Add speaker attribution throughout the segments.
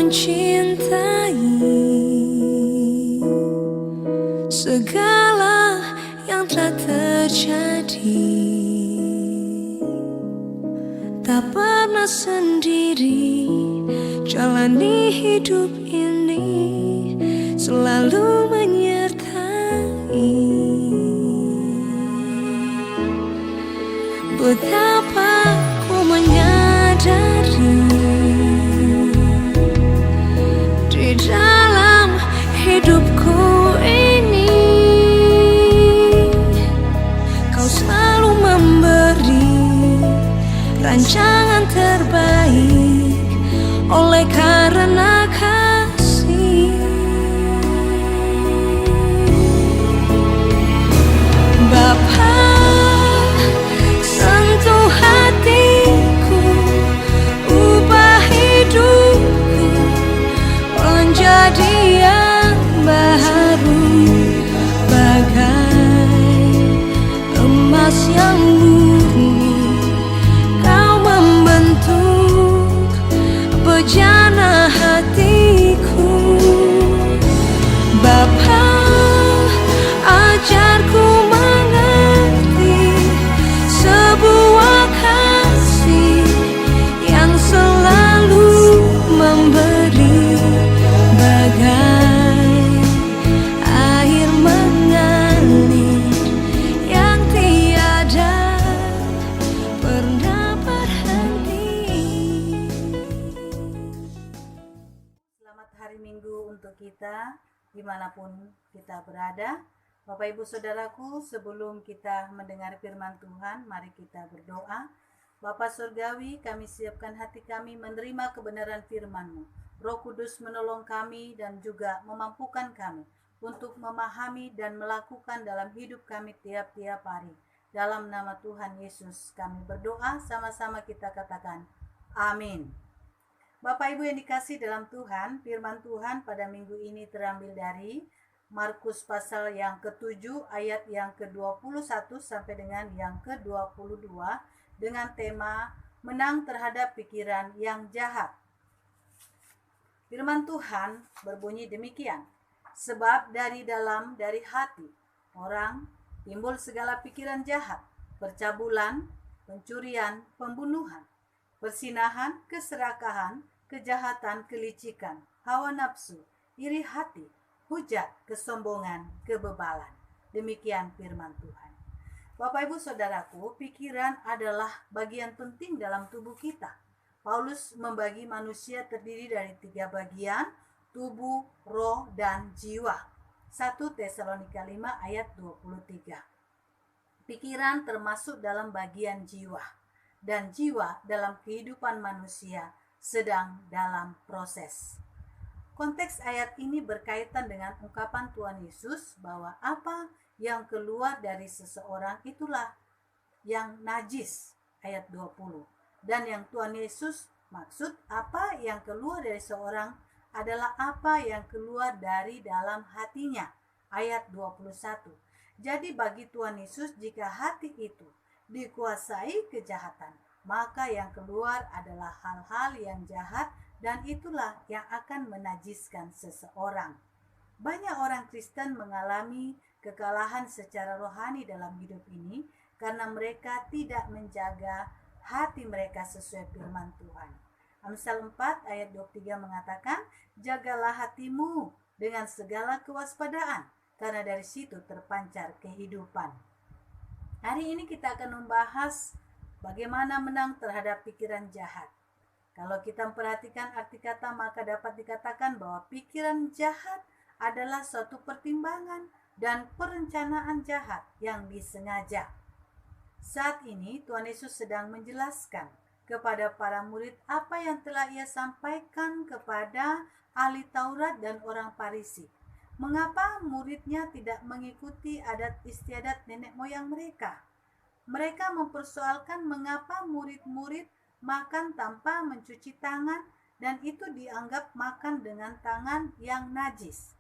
Speaker 1: mencintai segala yang telah terjadi. Tak pernah sendiri jalani hidup ini, selalu menyertai. Betapa ku menyadari di dalam hidupku ini, kau selalu memberi rancangan terbaik oleh karena kasih. Bapa, sentuh hatiku, ubah hidupku menjadi yang baru, bagai emas yang murni. Kau membentuk bejana hatiku. Bapa, ajarku mengerti sebuah kasih yang selalu memberi, bagai air mengalir yang tiada pernah berhenti.
Speaker 2: Selamat hari Minggu untuk kita, dimanapun kita berada. Bapak Ibu Saudaraku, sebelum kita mendengar firman Tuhan, mari kita berdoa. Bapa Surgawi, kami siapkan hati kami menerima kebenaran firman-Mu. Roh Kudus menolong kami dan juga memampukan kami untuk memahami dan melakukan dalam hidup kami tiap-tiap hari. Dalam nama Tuhan Yesus kami berdoa, sama-sama kita katakan amin. Bapak Ibu yang dikasih dalam Tuhan, firman Tuhan pada minggu ini terambil dari Markus pasal yang ke-7 ayat yang ke-21 sampai dengan yang ke-22 dengan tema menang terhadap pikiran yang jahat. Firman Tuhan berbunyi demikian, sebab dari hati orang timbul segala pikiran jahat, percabulan, pencurian, pembunuhan, persinahan, keserakahan, kejahatan, kelicikan, hawa nafsu, iri hati, hujat, kesombongan, kebebalan. Demikian firman Tuhan. Bapak Ibu Saudaraku, pikiran adalah bagian penting dalam tubuh kita. Paulus membagi manusia terdiri dari 3 bagian, tubuh, roh, dan jiwa. 1 Tesalonika 5 ayat 23. Pikiran termasuk dalam bagian jiwa, dan jiwa dalam kehidupan manusia sedang dalam proses. Konteks ayat ini berkaitan dengan ungkapan Tuhan Yesus bahwa apa yang keluar dari seseorang itulah yang najis, ayat 20. Dan yang Tuhan Yesus maksud apa yang keluar dari seorang adalah apa yang keluar dari dalam hatinya, ayat 21. Jadi bagi Tuhan Yesus, jika hati itu dikuasai kejahatan, maka yang keluar adalah hal-hal yang jahat, dan itulah yang akan menajiskan seseorang. Banyak orang Kristen mengalami kekalahan secara rohani dalam hidup ini karena mereka tidak menjaga hati mereka sesuai firman Tuhan. Amsal 4 ayat 23 mengatakan, jagalah hatimu dengan segala kewaspadaan, karena dari situ terpancar kehidupan. Hari ini kita akan membahas bagaimana menang terhadap pikiran jahat. Kalau kita memperhatikan arti kata, maka dapat dikatakan bahwa pikiran jahat adalah suatu pertimbangan dan perencanaan jahat yang disengaja. Saat ini Tuhan Yesus sedang menjelaskan kepada para murid apa yang telah ia sampaikan kepada ahli Taurat dan orang Farisi. Mengapa muridnya tidak mengikuti adat istiadat nenek moyang mereka? Mereka mempersoalkan mengapa murid-murid makan tanpa mencuci tangan, dan itu dianggap makan dengan tangan yang najis.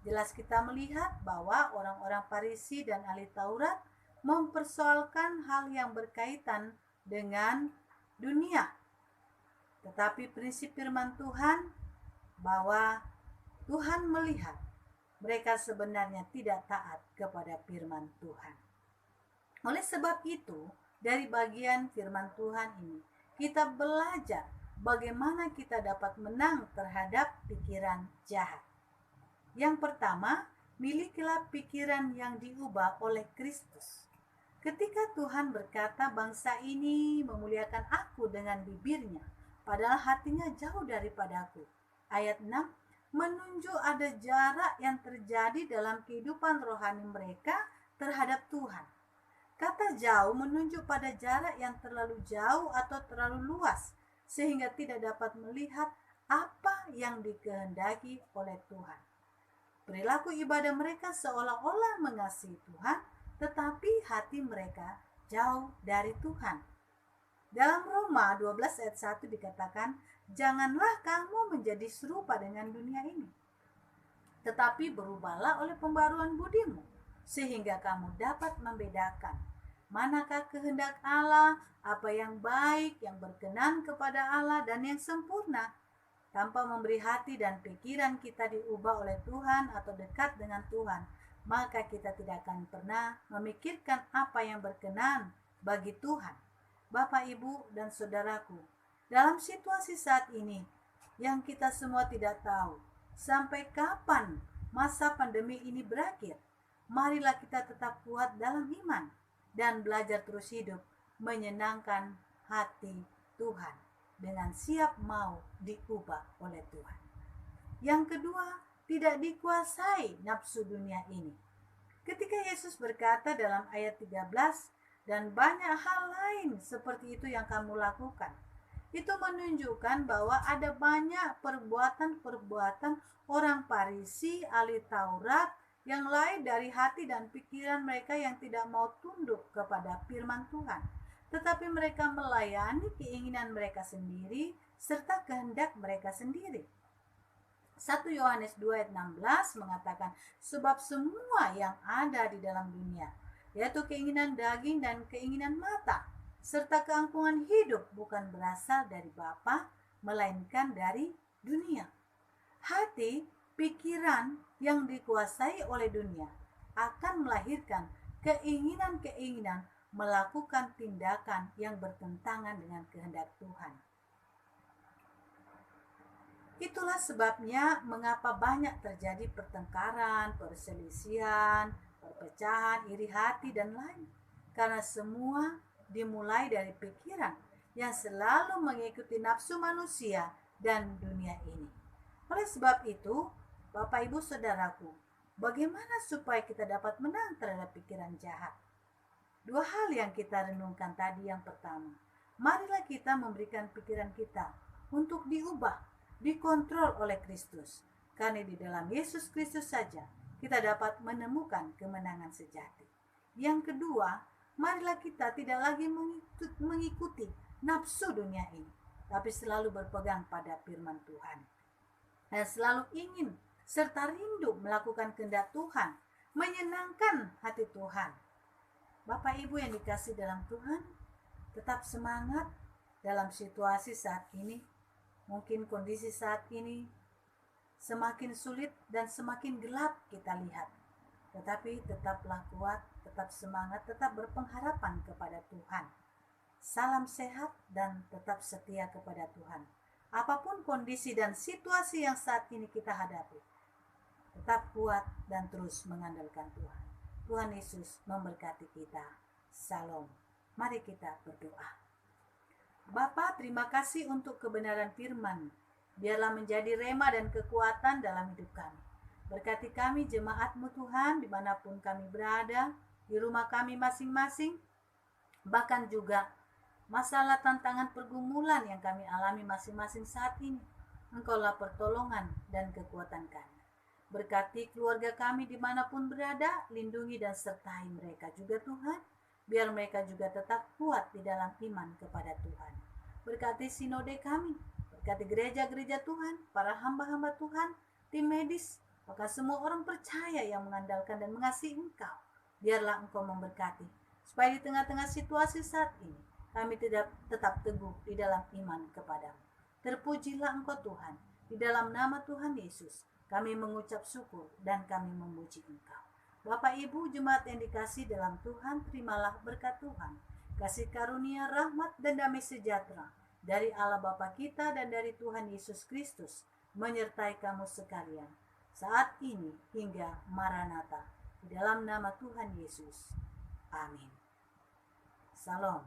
Speaker 2: Jelas kita melihat bahwa orang-orang Farisi dan ahli Taurat mempersoalkan hal yang berkaitan dengan dunia. Tetapi prinsip firman Tuhan bahwa Tuhan melihat mereka sebenarnya tidak taat kepada firman Tuhan. Oleh sebab itu, dari bagian firman Tuhan ini, kita belajar bagaimana kita dapat menang terhadap pikiran jahat. Yang pertama, milikilah pikiran yang diubah oleh Kristus. Ketika Tuhan berkata, bangsa ini memuliakan aku dengan bibirnya, padahal hatinya jauh daripadaku. Ayat 6, menunjuk ada jarak yang terjadi dalam kehidupan rohani mereka terhadap Tuhan. Kata jauh menunjuk pada jarak yang terlalu jauh atau terlalu luas, sehingga tidak dapat melihat apa yang dikehendaki oleh Tuhan. Perilaku ibadah mereka seolah-olah mengasihi Tuhan, tetapi hati mereka jauh dari Tuhan. Dalam Roma 12 ayat 1 dikatakan, janganlah kamu menjadi serupa dengan dunia ini, tetapi berubahlah oleh pembaruan budimu, sehingga kamu dapat membedakan manakah kehendak Allah, apa yang baik, yang berkenan kepada Allah, dan yang sempurna. Tanpa memberi hati dan pikiran kita diubah oleh Tuhan atau dekat dengan Tuhan, maka kita tidak akan pernah memikirkan apa yang berkenan bagi Tuhan. Bapak, Ibu, dan saudaraku, dalam situasi saat ini yang kita semua tidak tahu sampai kapan masa pandemi ini berakhir, marilah kita tetap kuat dalam iman dan belajar terus hidup menyenangkan hati Tuhan dengan siap mau diubah oleh Tuhan. Yang kedua, tidak dikuasai nafsu dunia ini. Ketika Yesus berkata dalam ayat 13, dan banyak hal lain seperti itu yang kamu lakukan, itu menunjukkan bahwa ada banyak perbuatan-perbuatan orang Farisi, ahli Taurat, yang lain dari hati dan pikiran mereka yang tidak mau tunduk kepada firman Tuhan, tetapi mereka melayani keinginan mereka sendiri serta kehendak mereka sendiri. 1 Yohanes 2 ayat 16 mengatakan, sebab semua yang ada di dalam dunia, yaitu keinginan daging dan keinginan mata, serta keangkuhan hidup bukan berasal dari Bapa, melainkan dari dunia. Hati, pikiran yang dikuasai oleh dunia akan melahirkan keinginan-keinginan melakukan tindakan yang bertentangan dengan kehendak Tuhan. Itulah sebabnya mengapa banyak terjadi pertengkaran, perselisihan, perpecahan, iri hati, dan lain. Karena semua dimulai dari pikiran yang selalu mengikuti nafsu manusia dan dunia ini. Oleh sebab itu, Bapak, Ibu, Saudaraku, bagaimana supaya kita dapat menang terhadap pikiran jahat? Dua hal yang kita renungkan tadi. Yang pertama, marilah kita memberikan pikiran kita untuk diubah, dikontrol oleh Kristus. Karena di dalam Yesus Kristus saja kita dapat menemukan kemenangan sejati. Yang kedua, marilah kita tidak lagi mengikuti nafsu dunia ini, tapi selalu berpegang pada firman Tuhan. Dan selalu ingin serta rindu melakukan kehendak Tuhan, menyenangkan hati Tuhan. Bapak, Ibu yang dikasihi dalam Tuhan, tetap semangat dalam situasi saat ini. Mungkin kondisi saat ini semakin sulit dan semakin gelap kita lihat. Tetapi tetaplah kuat, tetap semangat, tetap berpengharapan kepada Tuhan. Salam sehat dan tetap setia kepada Tuhan. Apapun kondisi dan situasi yang saat ini kita hadapi, tetap kuat dan terus mengandalkan Tuhan. Tuhan Yesus memberkati kita. Salam. Mari kita berdoa. Bapa, terima kasih untuk kebenaran firman. Biarlah menjadi rema dan kekuatan dalam hidup kami. Berkati kami jemaat-Mu Tuhan, dimanapun kami berada, di rumah kami masing-masing, bahkan juga masalah, tantangan, pergumulan yang kami alami masing-masing saat ini. Engkaulah pertolongan dan kekuatan kami. Berkati keluarga kami dimanapun berada, lindungi dan sertai mereka juga Tuhan, biar mereka juga tetap kuat di dalam iman kepada Tuhan. Berkati sinode kami, berkati gereja-gereja Tuhan, para hamba-hamba Tuhan, tim medis, maka semua orang percaya yang mengandalkan dan mengasihi Engkau. Biarlah Engkau memberkati, supaya di tengah-tengah situasi saat ini, kami tetap teguh di dalam iman kepadamu. Terpujilah Engkau Tuhan, Di dalam nama Tuhan Yesus, kami mengucap syukur dan kami memuji Engkau. Bapak Ibu jemaat yang dikasih dalam Tuhan, terimalah berkat Tuhan, kasih karunia, rahmat, dan damai sejahtera dari Allah Bapa kita dan dari Tuhan Yesus Kristus menyertai kamu sekalian, saat ini hingga Maranatha. Di dalam nama Tuhan Yesus. Amin. Salam.